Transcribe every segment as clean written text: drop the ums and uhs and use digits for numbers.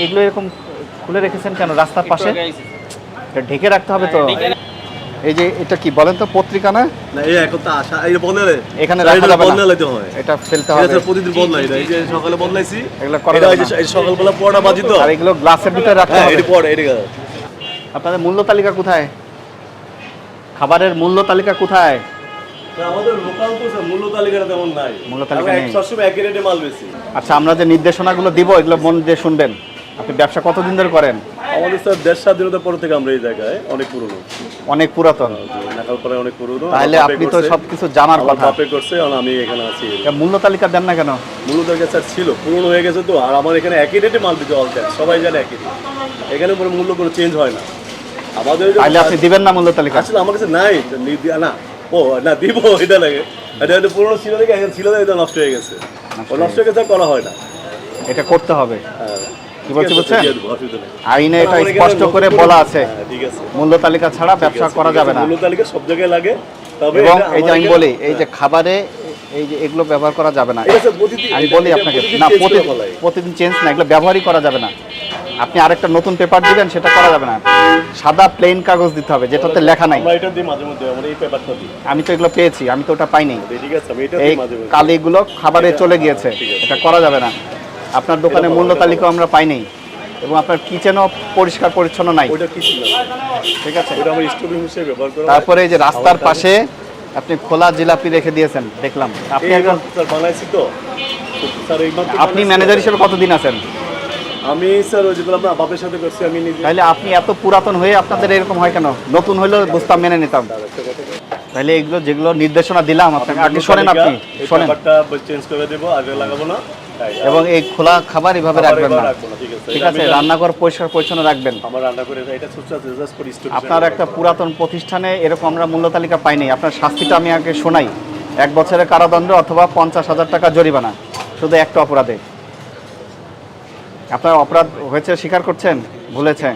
এগুলো এরকম খুলে রেখেছেন কেন রাস্তার পাশে? এটা ঢেকে রাখতে হবে তো। এই যে এটা কি বলেন তো, পত্রিকা না? না এই এখন তো আশা এই বদলালে এখানে রাখা যাবে না, বদলাতে হয়, এটা ফেলতে হবে। এটা প্রতিদিন বদলাই না, এই যে সকালে বদলাইছি এগুলো করা এটা যাবে এই যে না। এই সকালবেলা পড়া বাজি তো, আর এগুলো গ্লাসের ভিতরে রাখতে হ্যাঁ হবে। এটা পড়ে এটা আপনাদের মূল্য তালিকা কোথায়? খাবারের মূল্য তালিকা কোথায়? আমাদের লোকাল তো স্যার মূল্য তালিকাটা তেমন নাই, মূল্য তালিকা নেই। সবসময় একই রেটে মাল বেশি। আচ্ছা, আমরা যে নির্দেশনাগুলো দিব এগুলো মন দিয়ে শুনবেন। আপনি ব্যবসা কতদিন ধরে করেন? আমাদের স্যার দেশ স্বাধীনতার পর থেকে আমরা এই জায়গায় অনেক পুরনো, অনেক পুরাতন। নাকালপাড়ায় অনেক পুরনো। তাহলে আপনি তো সবকিছু জানার কথা। বাপে করছে আর আমি এখানে আছি। মূল্য তালিকা দেন না কেন? মূল্য তালিকা স্যার ছিল, পুরনো হয়ে গেছে তো, আর আমার এখানে একই রেটে মাল দিতে হবে, সবাই জানে একই রেট, এখানে কোনো মূল্য কোনো চেঞ্জ হয় না আমাদের। তাহলে আপনি দিবেন না মূল্য তালিকা? আসলে আমার কাছে নাই না। ও না দিব, এটা লাগে, এটা পুরনো ছিল দেখে এখন ছিল এটা নষ্ট হয়ে গেছে, ও নষ্ট হয়ে গেছে করা হয় না, এটা করতে হবে। কি বলছি বুঝছেন? অসুবিধা নেই, আইনে এটা স্পষ্ট করে বলা আছে, ঠিক আছে, মূল্য তালিকা ছাড়া ব্যবসা করা যাবে না। মূল্য তালিকা সব জায়গায় লাগে, তবে এবং এই যে আমি বলি, এই যে খাবারে এই যে এগুলো ব্যবহার করা যাবে না। আমি বলি আপনাকে, না প্রতিদিন চেঞ্জ না, এগুলো ব্যবহারই করা যাবে না। আপনি আরেকটা নতুন পেপার দিবেন, সেটা করা যাবে না। সাদা প্লেন কাগজ দিতে হবে যেটাতে লেখা নাই। আমরা এটা দিই মাঝে মধ্যে, আমরা এই পেপারটা দিই। আমি তো এগুলো পেয়েছি, আমি তো ওটা পাইনি। ঠিক আছে, আমি এটা এই দিই মাঝে মধ্যে। কালিগুলো খাবারে চলে গিয়েছে, এটা করা যাবে না। আপনার দোকানে মূল্য তালিকা আমরা পাইনি, এবং আপনার কিচেনও পরিষ্কার পরিচ্ছন্ন নাই। ওটা কিছু না, ঠিক আছে। ওটা আমরা স্টোর রুম হিসেবে ব্যবহার করা। তারপরে এই যে রাস্তার পাশে আপনি খোলা জিলাপি রেখে দিয়েছেন দেখলাম। আপনি একজন স্যার বানাইছি তো স্যার, এইমাত্র আপনি ম্যানেজার হিসেবে কতদিন আছেন? আমি স্যার ওই যেগুলো আমরা বাপের সাথে করছি আমি নিজে। তাহলে আপনি এত পুরাতন হয়ে আপনাদের এরকম হয় কেন? নতুন হইলেও বুঝতাম, মেনে নিতাম। তাহলে এগুলো যেগুলো নির্দেশনা দিলাম আপনাকে, আগে শোনেন, আপনি শোনেন। পেপারটা চেঞ্জ করে দেব, আগে লাগাবো না। এবং এই খোলা খাবার এভাবে রাখবেন না, ঠিক আছে? এটা রান্নাঘর পরিষ্কার পরিচ্ছন্ন রাখবেন। আমার রান্না করে এটা জাস্ট ফর স্টোর। আপনার একটা পুরাতন প্রতিষ্ঠানে এরকম আমরা মূল্য তালিকা পাইনি। আপনার শাস্তিটা আমি আগে শোনাই, 1 বছরের কারাদণ্ড অথবা 50,000 টাকা জরিমানা, শুধু একটা অপরাধে। আপনার অপরাধ হয়েছে, স্বীকার করছেন, ভুলেছে?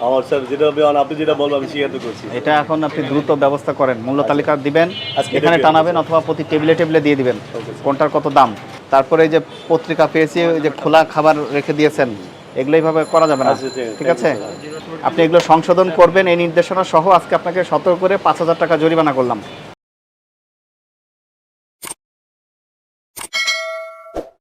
আমার স্যার যেটা হবে, আপনি যেটা বলবেন আমি স্বীকার করছি। এটা এখন আপনি দ্রুত ব্যবস্থা করেন, মূল্য তালিকা দিবেন, আজকে এখানে দেখে টানাবেন অথবা প্রতি টেবিলে টেবিলে দিয়ে দিবেন কোনটার কত দাম। তারপরে এই যে পত্রিকা পেয়েছি, ওই যে খোলা খাবার রেখে দিয়েছেন, এগুলো এইভাবে করা যাবে না, ঠিক আছে? আপনি এগুলো সংশোধন করবেন, এই নির্দেশনা সহ আজকে আপনাকে সতর্ক করে 5,000 টাকা জরিমানা করলাম।